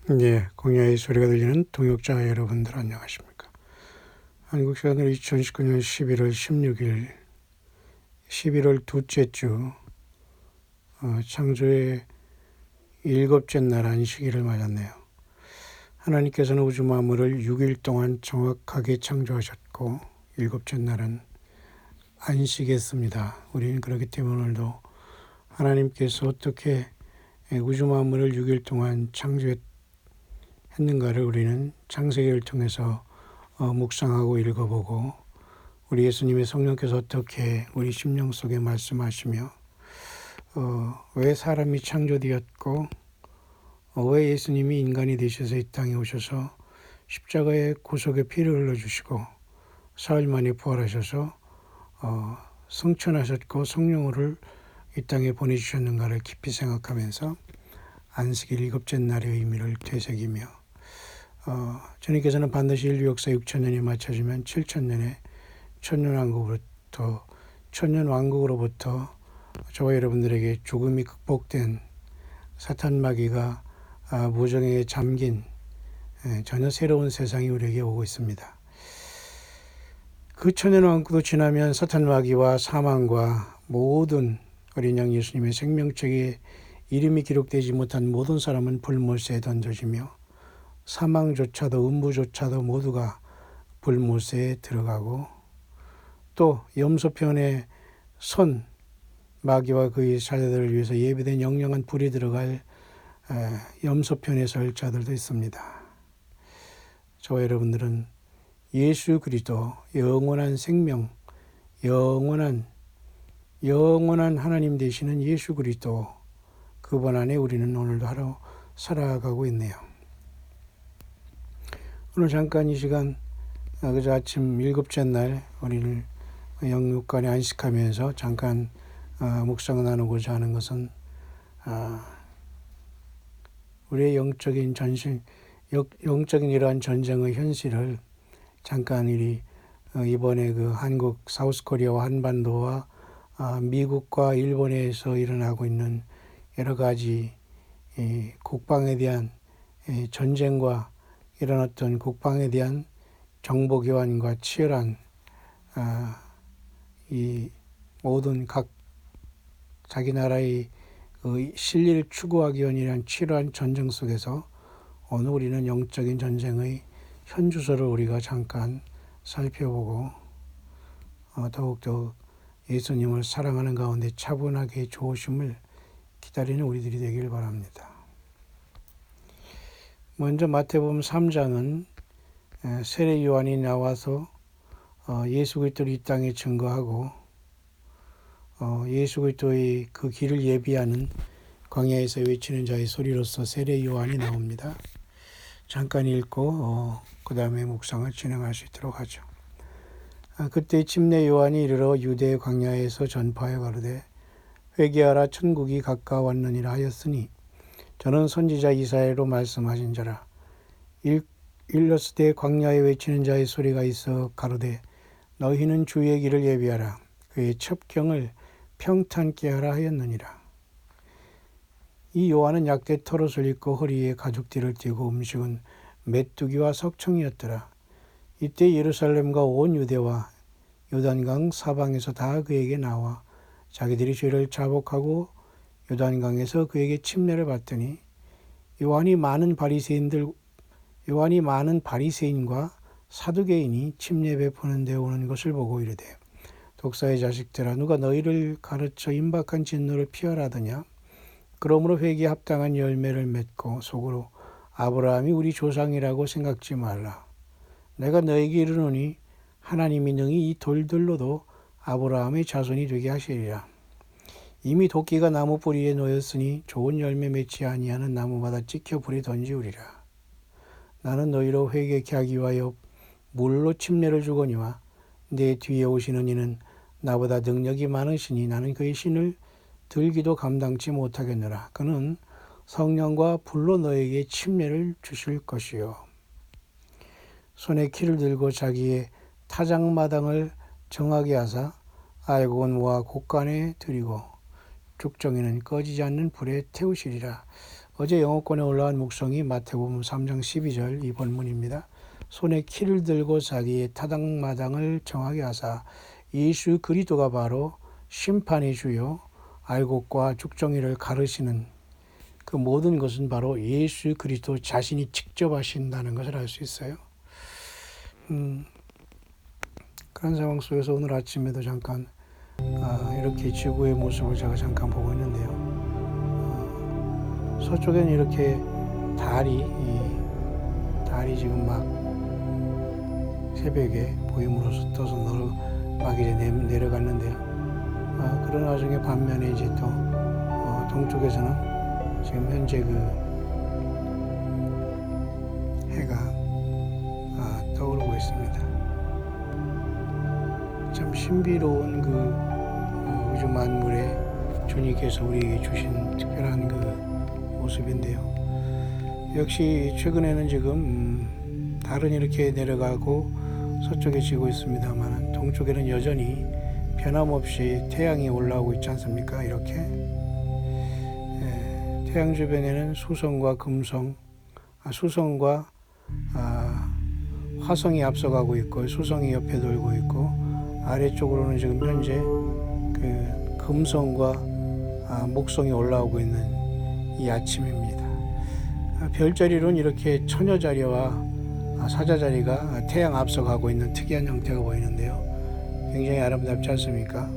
예, 공야의 소리가 들리는 동역자 여러분들 안녕하십니까? 한국 시간으로 2019년 11월 16일, 11월 둘째 주 창조의 일곱째 날 안식일을 맞았네요. 하나님께서는 우주 만물을 6일 동안 정확하게 창조하셨고 일곱째 날은 안식했습니다. 우리는 그렇기 때문에 오늘도 하나님께서 어떻게 우주 만물을 6일 동안 창조했는가를 우리는 창세기를 통해서 묵상하고 읽어보고 우리 예수님의 성령께서 어떻게 우리 심령 속에 말씀하시며 왜 사람이 창조되었고 왜 예수님이 인간이 되셔서 이 땅에 오셔서 십자가의 구속의 피를 흘려주시고 사흘 만에 부활하셔서 승천하셨고 성령을 이 땅에 보내주셨는가를 깊이 생각하면서 안식일 일곱째 날의 의미를 되새기며 주님께서는 반드시 인류 역사 6천년이 맞춰지면 7천년에 천년왕국으로부터 저와 여러분들에게 죽음이 극복된 사탄 마귀가 무정에 잠긴 전혀 새로운 세상이 우리에게 오고 있습니다. 그 천년왕국도 지나면 사탄 마귀와 사망과 모든 어린 양 예수님의 생명책에 이름이 기록되지 못한 모든 사람은 불못에 던져지며 사망조차도 음부조차도 모두가 불못에 들어가고 또 염소편에 선 마귀와 그의 사자들을 위해서 예비된 영영한 불이 들어갈 염소편에 설 자들도 있습니다. 저와 여러분들은 예수 그리스도 영원한 생명, 영원한 하나님 되시는 예수 그리스도 그분 안에 우리는 오늘도 하루 살아가고 있네요. 오늘 잠깐 이 시간 그저 아침 일곱째 날 우리를 영육간에 안식하면서 잠깐 묵상 나누고자 하는 것은 우리의 영적인 이러한 전쟁의 현실을 잠깐 이번에 그 한국 사우스코리아와 한반도와 미국과 일본에서 일어나고 있는 여러 가지 국방에 대한 전쟁과 이런 어떤 국방에 대한 정보 교환과 치열한 이 모든 각 자기 나라의 실리를 추구하기 위한 치열한 전쟁 속에서 오늘 우리는 영적인 전쟁의 현주소를 우리가 잠깐 살펴보고 더욱더 예수님을 사랑하는 가운데 차분하게 좋으심을 기다리는 우리들이 되길 바랍니다. 먼저 마태복음 3장은 세례 요한이 나와서 예수 그리스도를 이 땅에 증거하고 예수 그리스도의 그 길을 예비하는 광야에서 외치는 자의 소리로서 세례 요한이 나옵니다. 잠깐 읽고 그 다음에 묵상을 진행할 수 있도록 하죠. 그때 침례 요한이 이르러 유대 광야에서 전파하여 가로되 회개하라 천국이 가까웠느니라 하였으니 저는 선지자 이사야로 말씀하신 자라. 일렀을 때 광야에 외치는 자의 소리가 있어 가로되 너희는 주의 길을 예비하라 그의 첩경을 평탄케 하라 하였느니라. 이 요한은 약대 털옷을 입고 허리에 가죽띠를 띠고 음식은 메뚜기와 석청이었더라. 이때 예루살렘과 온 유대와 요단강 사방에서 다 그에게 나와 자기들이 죄를 자복하고 요단강에서 그에게 침례를 받더니 요한이 많은 바리새인과 사두개인이 침례 베푸는 데 오는 것을 보고 이르되 독사의 자식들아 누가 너희를 가르쳐 임박한 진노를 피하라더냐. 그러므로 회개에 합당한 열매를 맺고 속으로 아브라함이 우리 조상이라고 생각지 말라. 내가 너에게 이르노니 하나님이 능히 이 돌들로도 아브라함의 자손이 되게 하시리라. 이미 도끼가 나무 뿌리에 놓였으니 좋은 열매 맺지 아니하는 나무마다 찍혀 불에 던지우리라. 나는 너희로 회개케 하기 위하여 물로 침례를 주거니와 내 뒤에 오시는 이는 나보다 능력이 많으시니 나는 그의 신을 들기도 감당치 못하겠노라. 그는 성령과 불로 너에게 침례를 주실 것이요 손에 키를 들고 자기의 타작마당을 정하게 하사 알곡은 모아 곡간에 들이고 죽정이는 꺼지지 않는 불에 태우시리라. 어제 영어권에 올라온 묵성이 마태복음 3장 12절 이 본문입니다. 손에 키를 들고 자기의 타당마당을 정하게 하사 예수 그리스도가 바로 심판의 주요 알곡과 죽정이를 가르시는 그 모든 것은 바로 예수 그리스도 자신이 직접 하신다는 것을 알 수 있어요. 그런 상황 속에서 오늘 아침에도 잠깐 이렇게 지구의 모습을 제가 잠깐 보고 있는데요. 서쪽에는 이렇게 달이 지금 막 새벽에 보임으로써 떠서 막 이제 내려갔는데요. 그런 와중에 반면에 이제 또 동쪽에서는 지금 현재 그 해가 떠오르고 있습니다. 참 신비로운 그 우주 만물의 주님께서 우리에게 주신 특별한 그 모습인데요. 역시 최근에는 지금 달은 이렇게 내려가고 서쪽에 지고 있습니다만 동쪽에는 여전히 변함없이 태양이 올라오고 있지 않습니까? 이렇게 태양 주변에는 수성과 화성이 앞서가고 있고 수성이 옆에 돌고 있고 아래쪽으로는 지금 현재 그 금성과 목성이 올라오고 있는 이 아침입니다. 별자리로는 이렇게 처녀자리와 사자자리가 태양 앞서가고 있는 특이한 형태가 보이는데요. 굉장히 아름답지 않습니까?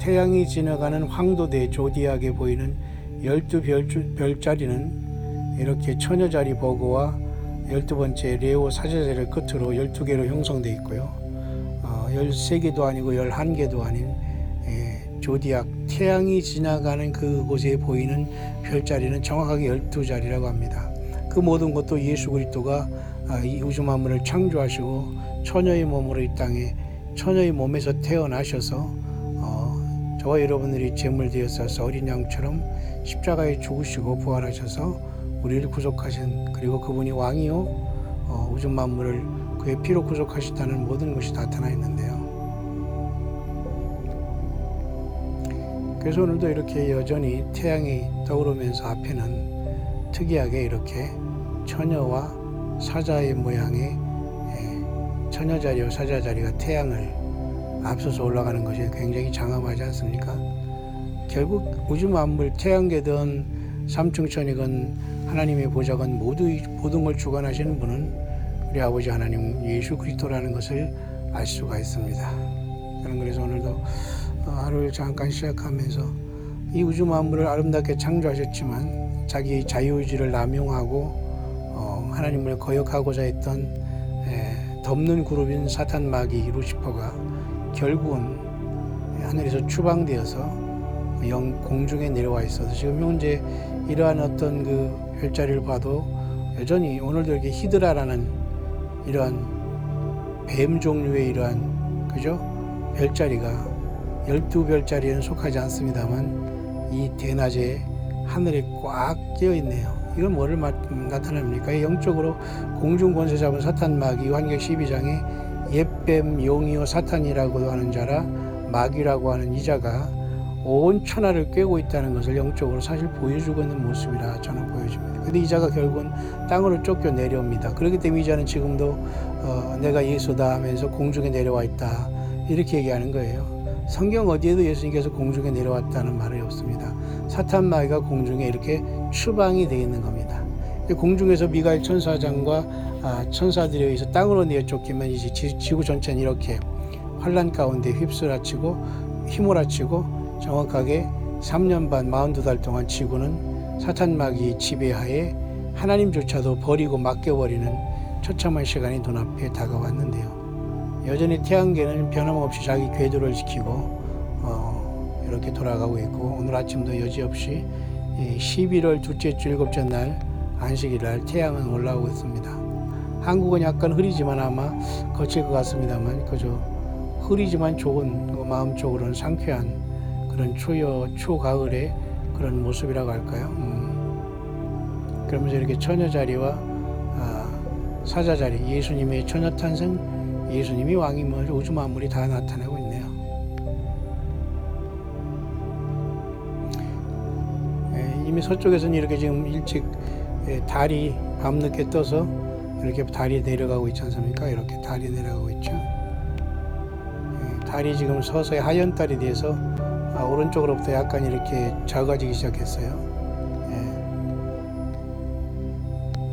태양이 지나가는 황도대 조디하게 보이는 12별자리는 이렇게 처녀자리 버그와 12번째 레오 사자자리를 끝으로 12개로 형성되어 있고요. 13개도 아니고 11개도 아닌 조디악 태양이 지나가는 그곳에 보이는 별자리는 정확하게 12자리라고 합니다. 그 모든 것도 예수 그리스도가 이 우주 만물을 창조하시고 처녀의 몸으로 이 땅에 처녀의 몸에서 태어나셔서 저와 여러분들이 제물되어서 어린 양처럼 십자가에 죽으시고 부활하셔서 우리를 구속하신 그리고 그분이 왕이요 우주 만물을 그의 피로 구속하셨다는 모든 것이 나타나 있는데요. 그래서 오늘도 이렇게 여전히 태양이 떠오르면서 앞에는 특이하게 이렇게 처녀와 사자의 모양의 처녀자리와 사자자리가 태양을 앞서서 올라가는 것이 굉장히 장엄하지 않습니까? 결국 우주 만물 태양계든 삼층천이건 하나님의 보좌건 모든 걸 주관하시는 분은 우리 아버지 하나님 예수 그리스도라는 것을 알 수가 있습니다. 저는 그래서 오늘도 하루를 잠깐 시작하면서 이 우주 만물을 아름답게 창조하셨지만 자기의 자유의지를 남용하고 하나님을 거역하고자 했던 덮는 그룹인 사탄 마귀 루시퍼가 결국은 하늘에서 추방되어서 공중에 내려와 있어서 지금 현재 이러한 어떤 그 별자리를 봐도 여전히 오늘도 이렇게 히드라라는 이러한 뱀 종류의 이러한 별자리가 12별자리에는 속하지 않습니다만 이 대낮에 하늘에 꽉 끼어 있네요. 이건 뭐를 나타납니까? 영적으로 공중 권세 잡은 사탄 마귀 요한계시록 12장에 옛뱀 용이요 사탄이라고 하는 자라 마귀라고 하는 이 자가 온 천하를 꿰고 있다는 것을 영적으로 사실 보여주고 있는 모습이라 저는 보여집니다. 그런데 이 자가 결국은 땅으로 쫓겨 내려옵니다. 그렇기 때문에 이 자는 지금도 내가 예수다 하면서 공중에 내려와 있다 이렇게 얘기하는 거예요. 성경 어디에도 예수님께서 공중에 내려왔다는 말이 없습니다. 사탄 마귀가 공중에 이렇게 추방이 되어 있는 겁니다. 공중에서 미가엘 천사장과 천사들에 의해서 땅으로 내쫓기면 이제 지구 전체는 이렇게 환란 가운데 휘몰아치고 정확하게 3년 반 42달 동안 지구는 사탄 마귀 지배하에 하나님조차도 버리고 맡겨버리는 처참한 시간이 눈앞에 다가왔는데요. 여전히 태양계는 변함없이 자기 궤도를 지키고 이렇게 돌아가고 있고 오늘 아침도 여지없이 11월 둘째 주 일곱째 날 안식일 날 태양은 올라오고 있습니다. 한국은 약간 흐리지만 아마 거칠 것 같습니다만 그저 흐리지만 좋은 마음적으로는 상쾌한 그런 초가을의 그런 모습이라고 할까요? 그러면서 이렇게 처녀자리와 사자자리 예수님의 처녀탄생 예수님이 왕임을 우주 만물이 다 나타내고 있네요. 이 이미 서쪽에서는 이렇게 지금 일찍 달이 밤늦게 떠서 이렇게 달이 내려가고 있지 않습니까? 이렇게 달이 내려가고 있죠. 달이 지금 서서히 하얀 달이 돼서 오른쪽으로부터 약간 이렇게 작아지기 시작했어요.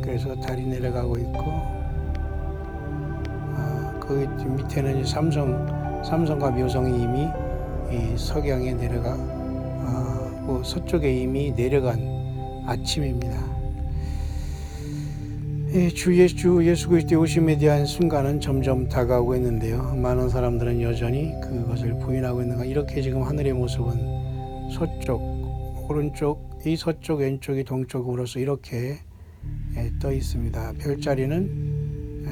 그래서 달이 내려가고 있고, 그 밑에는 삼성과 묘성이 이미 이 석양에 그 서쪽에 이미 내려간 아침입니다. 주 예수 그리스도의 오심에 대한 순간은 점점 다가오고 있는데요. 많은 사람들은 여전히 그것을 부인하고 있는가. 이렇게 지금 하늘의 모습은 서쪽, 오른쪽, 이 서쪽, 왼쪽이 동쪽으로서 이렇게 떠 있습니다. 별자리는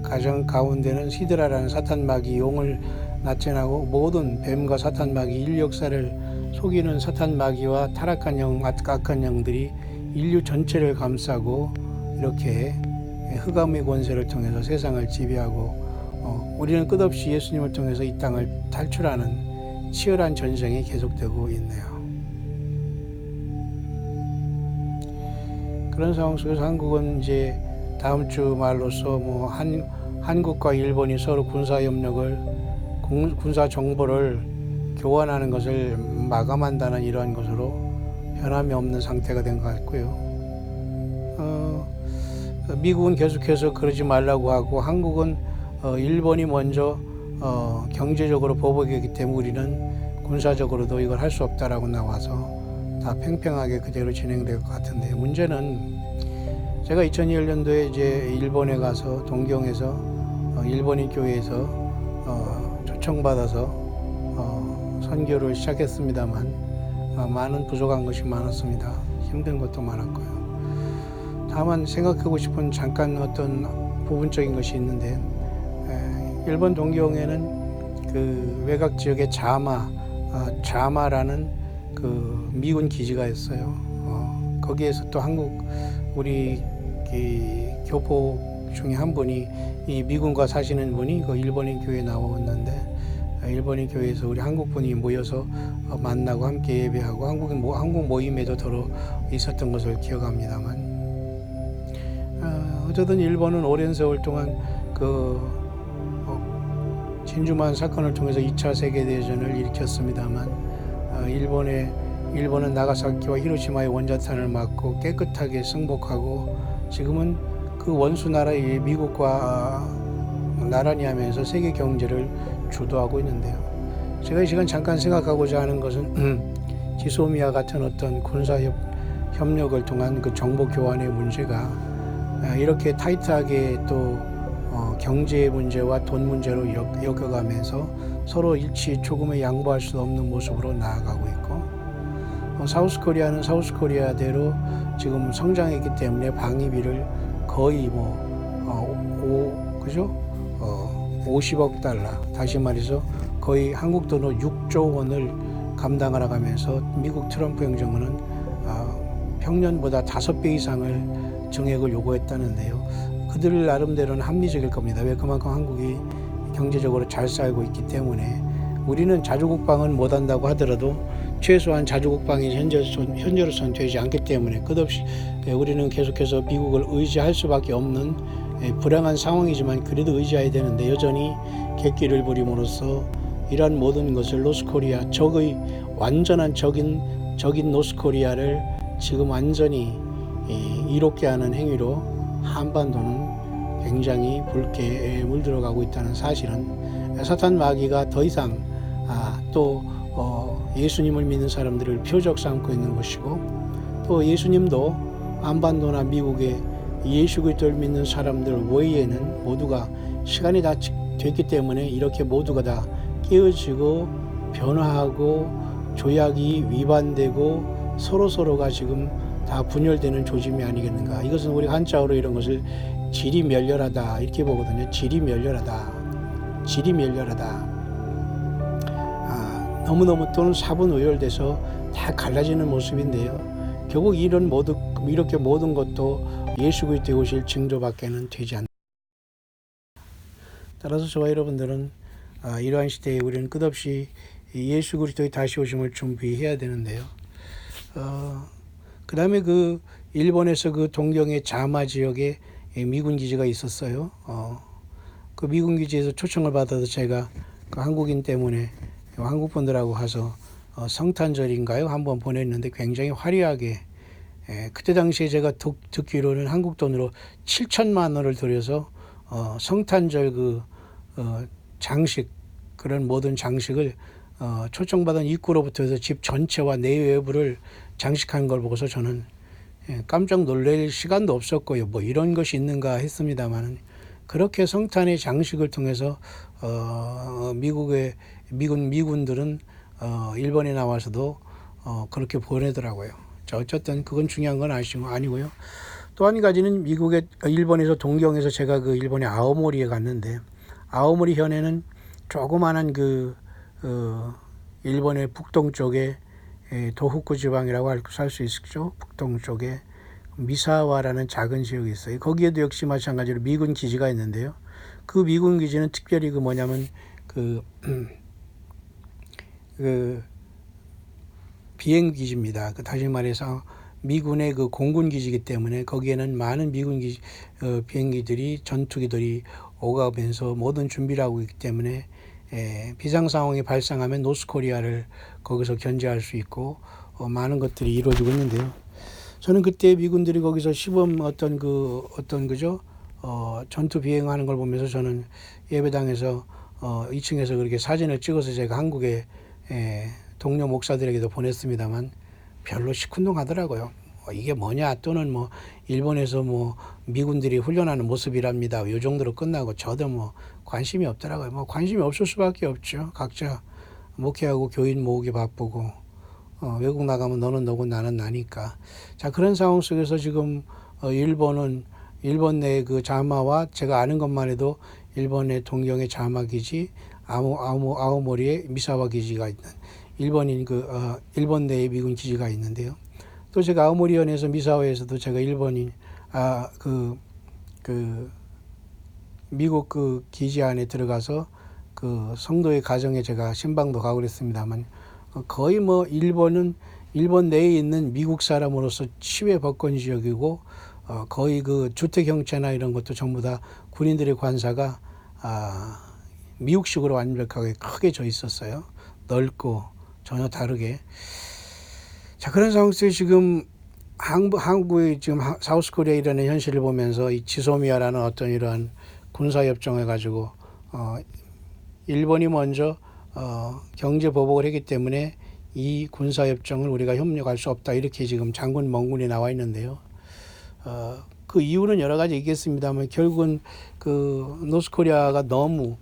가장 가운데는 시드라라는 사탄마귀 용을 나타내고 모든 뱀과 사탄마귀 인류 역사를 속이는 사탄마귀와 타락한 악한 영들이 인류 전체를 감싸고 이렇게 흑암의 권세를 통해서 세상을 지배하고 우리는 끝없이 예수님을 통해서 이 땅을 탈출하는 치열한 전쟁이 계속되고 있네요. 그런 상황 속에서 한국은 이제 다음 주 말로서 한국과 일본이 서로 군사 정보를 교환하는 것을 마감한다는 이러한 것으로 변함이 없는 상태가 된 것 같고요. 미국은 계속해서 그러지 말라고 하고 한국은 일본이 먼저 경제적으로 보복이기 때문에 우리는 군사적으로도 이걸 할 수 없다라고 나와서 다 팽팽하게 그대로 진행될 것 같은데, 문제는 제가 2001년도에 이제 일본에 가서 동경에서 일본인 교회에서 초청받아서 선교를 시작했습니다만 많은 부족한 것이 많았습니다. 힘든 것도 많았고요. 다만 생각하고 싶은 잠깐 어떤 부분적인 것이 있는데, 일본 동경에는 그 외곽 지역에 자마라는 그 미군 기지가 있어요. 거기에서 또 우리 교포 중에 한 분이 이 미군과 사시는 분이 그 일본인 교회에 나왔는데, 일본인 교회에서 우리 한국 분이 모여서 만나고 함께 예배하고 한국 모임에도 더러 있었던 것을 기억합니다만, 어쨌든 일본은 오랜 세월 동안 진주만 사건을 통해서 2차 세계대전을 일으켰습니다.만 일본은 나가사키와 히로시마의 원자탄을 맞고 깨끗하게 승복하고 지금은 그 원수 나라의 미국과 나란히 하면서 세계 경제를 주도하고 있는데요. 제가 이 시간 잠깐 생각하고자 하는 것은 지소미아 같은 어떤 군사 협력을 통한 그 정보 교환의 문제가 이렇게 타이트하게 또 경제 문제와 돈 문제로 엮여가면서 서로 일치 조금의 양보할 수 없는 모습으로 나아가고 있고, 사우스코리아는 사우스코리아대로 지금 성장했기 때문에 방위비를 거의 50억 달러, 다시 말해서 거의 한국 돈으로 6조 원을 감당하러 가면서 미국 트럼프 행정부는 평년보다 5배 이상을 증액을 요구했다는데요. 그들 나름대로는 합리적일 겁니다. 왜? 그만큼 한국이 경제적으로 잘 살고 있기 때문에. 우리는 자주국방은 못한다고 하더라도 최소한 자주국방이 현재로서는 되지 않기 때문에 끝없이 우리는 계속해서 미국을 의지할 수밖에 없는 불행한 상황이지만 그래도 의지해야 되는데, 여전히 객기를 부림으로써 이러한 모든 것을 노스코리아, 완전한 적인 노스코리아를 지금 완전히 이롭게 하는 행위로 한반도는 굉장히 붉게 물들어가고 있다는 사실은, 사탄 마귀가 더 이상 또 예수님을 믿는 사람들을 표적 삼고 있는 것이고, 또 예수님도 한반도나 미국의 예수 그리스도를 믿는 사람들 외에는 모두가 시간이 다 됐기 때문에 이렇게 모두가 다 깨어지고 변화하고 조약이 위반되고 서로가 지금 다 분열되는 조짐이 아니겠는가. 이것은 우리 한자어로 이런 것을 질이 멸렬하다 이렇게 보거든요. 질이 멸렬하다. 너무너무 또는 사분오열돼서 다 갈라지는 모습인데요. 결국 이렇게 모든 것도 예수 그리스도의 오실 징조밖에는 되지 않는다. 따라서 저와 여러분들은 이러한 시대에 우리는 끝없이 예수 그리스도의 다시 오심을 준비해야 되는데요. 그다음에 그 일본에서 그 동경의 자마 지역에 미군 기지가 있었어요. 그 미군 기지에서 초청을 받아서 제가 그 한국인 때문에 한국 분들하고 가서 성탄절인가요? 한번 보냈는데 굉장히 화려하게 그때 당시에 제가 듣기로는 한국 돈으로 7천만 원을 들여서 성탄절 그 장식 그런 모든 장식을 초청받은 입구로부터 해서 집 전체와 내외부를 장식한 걸 보고서 저는 깜짝 놀랄 시간도 없었고요. 뭐 이런 것이 있는가 했습니다만 그렇게 성탄의 장식을 통해서 미국의 미군들은 일본에 나와서도 그렇게 보내더라고요. 자, 어쨌든 그건 중요한 건 아니고요. 또 한 가지는 일본에서 동경에서 제가 그 일본의 아오모리에 갔는데 아오모리 현에는 조그마한 일본의 북동쪽에 도후쿠 지방이라고 할 수 있죠. 북동쪽에 미사와라는 작은 지역이 있어요. 거기에도 역시 마찬가지로 미군 기지가 있는데요. 그 미군 기지는 특별히 비행 기지입니다. 다시 말해서 미군의 그 공군 기지이기 때문에 거기에는 많은 미군 비행기들이 전투기들이 오가면서 모든 준비를 하고 있기 때문에 비상 상황이 발생하면 노스코리아를 거기서 견제할 수 있고 많은 것들이 이루어지고 있는데요. 저는 그때 미군들이 거기서 시범 전투 비행하는 걸 보면서 저는 예배당에서 2층에서 그렇게 사진을 찍어서 제가 한국에 동료 목사들에게도 보냈습니다만 별로 시큰둥하더라고요. 이게 뭐냐 또는 뭐 일본에서 뭐 미군들이 훈련하는 모습이랍니다. 이 정도로 끝나고 저도 뭐 관심이 없더라고요. 뭐 관심이 없을 수밖에 없죠. 각자 목회하고 교인 모으기 바쁘고 외국 나가면 너는 너고 나는 나니까. 자, 그런 상황 속에서 지금 일본 내 그 자마와 제가 아는 것만 해도 일본의 동경의 자마 기지, 아오모리에 미사와 기지가 있는 일본 내의 미군 기지가 있는데요. 또 제가 아오모리현에서 미사와에서도 제가 미국 그 기지 안에 들어가서 그 성도의 가정에 제가 신방도 가고 그랬습니다만 거의 뭐 일본 내에 있는 미국 사람으로서 치외 법권 지역이고 거의 그 주택 형체나 이런 것도 전부 다 군인들의 관사가 미국식으로 완벽하게 크게 져 있었어요. 넓고 전혀 다르게. 자, 그런 상황 속에 지금 한국의 지금 사우스코리아에 이라는 현실을 보면서 이 지소미아라는 어떤 이러한 군사협정을 가지고 일본이 먼저 경제 보복을 했기 때문에 이 군사협정을 우리가 협력할 수 없다 이렇게 지금 장군 멍군이 나와 있는데요. 그 이유는 여러 가지 있겠습니다만 결국은 그 노스코리아가 너무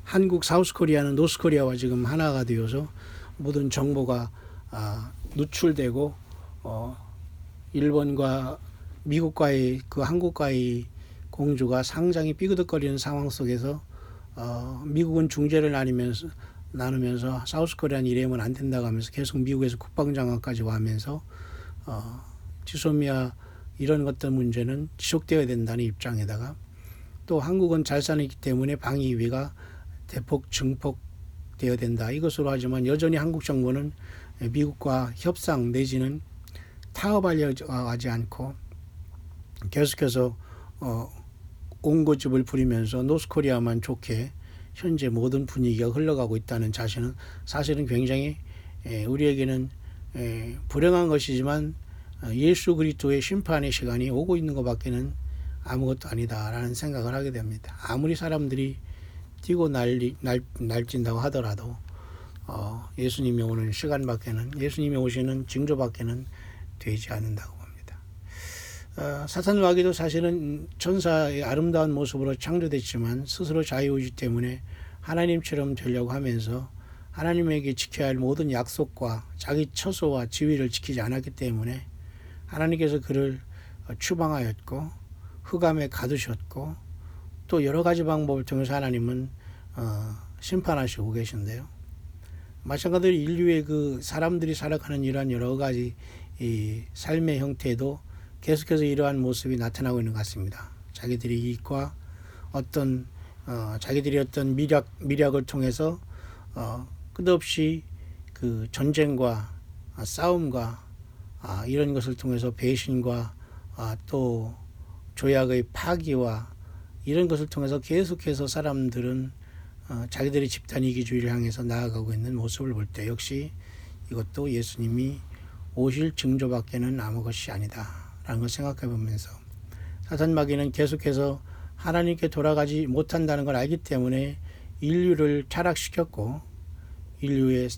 한국 사우스코리아는 노스코리아와 지금 하나가 되어서 모든 정보가 누출되고 일본과 미국과의 그 한국과의 공조가 상당히 삐그덕거리는 상황 속에서 미국은 중재를 나누면서 사우스코리아는 이래면 안 된다고 하면서 계속 미국에서 국방장관까지 와면서 지소미아 이런 것들 문제는 지속되어야 된다는 입장에다가 또 한국은 잘산이기 때문에 방위비가 대폭 증폭되어야 된다 이것으로 하지만 여전히 한국 정부는 미국과 협상 내지는 타협하려고 하지 않고 계속해서 옹고집을 부리면서 노스코리아만 좋게 현재 모든 분위기가 흘러가고 있다는 자신은 사실은 굉장히 우리에게는 불행한 것이지만 예수 그리스도의 심판의 시간이 오고 있는 것밖에는 아무것도 아니다라는 생각을 하게 됩니다. 아무리 사람들이 뛰고 날뛴다고 하더라도 예수님이 오는 시간밖에는 예수님이 오시는 징조밖에는 되지 않는다고 봅니다. 사탄 마귀도 사실은 천사의 아름다운 모습으로 창조됐지만 스스로 자유의지 때문에 하나님처럼 되려고 하면서 하나님에게 지켜야 할 모든 약속과 자기 처소와 지위를 지키지 않았기 때문에 하나님께서 그를 추방하였고 흑암에 가두셨고 또 여러 가지 방법을 통해서 하나님은 심판하시고 계신데요. 마찬가지로 인류의 그 사람들이 살아가는 이러한 여러 가지 이 삶의 형태도 계속해서 이러한 모습이 나타나고 있는 것 같습니다. 자기들이 이익과 자기들이 어떤 미략을 통해서 끝없이 그 전쟁과 싸움과 이런 것을 통해서 배신과 또 조약의 파기와 이런 것을 통해서 계속해서 사람들은 자기들의 집단 이기주의를 향해서 나아가고 있는 모습을 볼 때 역시 이것도 예수님이 오실 징조밖에는 아무 것이 아니다 라는 걸 생각해 보면서 사탄 마귀는 계속해서 하나님께 돌아가지 못한다는 걸 알기 때문에 인류를 타락시켰고 인류의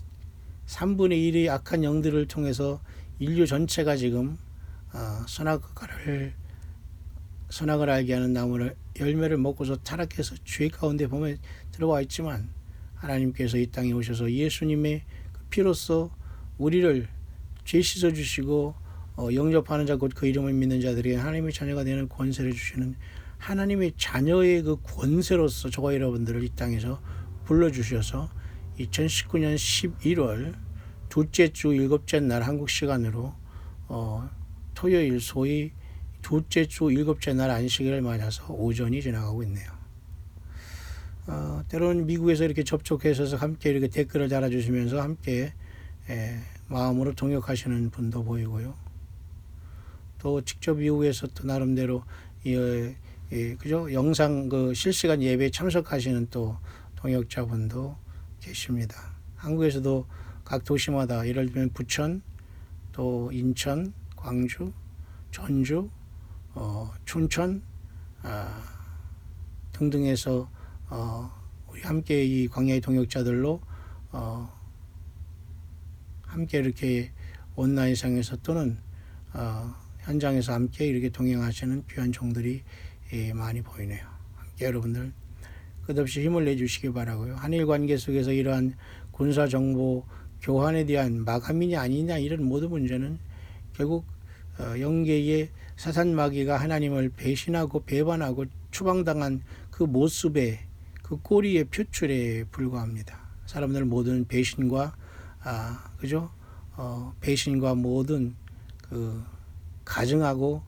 3분의 1의 악한 영들을 통해서 인류 전체가 지금 선악을 알게 하는 나무를 열매를 먹고서 타락해서 죄 가운데 보면 들어와 있지만 하나님께서 이 땅에 오셔서 예수님의 그 피로써 우리를 죄 씻어 주시고 영접하는 자 곧 그 이름을 믿는 자들이 하나님의 자녀가 되는 권세를 주시는 하나님의 자녀의 그 권세로서 저와 여러분들을 이 땅에서 불러주셔서 2019년 11월 둘째 주 일곱째 날 한국 시간으로 토요일 소위 둘째 주 일곱째 날 안식일을 맞아서 오전이 지나가고 있네요. 때로는 미국에서 이렇게 접촉해서 함께 이렇게 댓글을 달아주시면서 함께 마음으로 동역하시는 분도 보이고요. 또 직접 미국에서 또 나름대로 그죠? 영상 그 실시간 예배에 참석하시는 또 동역자분도 계십니다. 한국에서도 각 도시마다 예를 들면 부천, 또 인천, 광주, 전주, 춘천 등등에서 우리 함께 이 광야의 동역자들로 함께 이렇게 온라인상에서 또는 현장에서 함께 이렇게 동행하시는 귀한 종들이 많이 보이네요. 함께 여러분들 끝없이 힘을 내주시기 바라고요. 한일 관계 속에서 이러한 군사 정보 교환에 대한 마감이냐 아니냐 이런 모든 문제는 결국 영계의 사탄 마귀가 하나님을 배신하고 배반하고 추방당한 그 모습의 그 꼬리의 표출에 불과합니다. 사람들 모든 배신과 배신과 모든 그 가증하고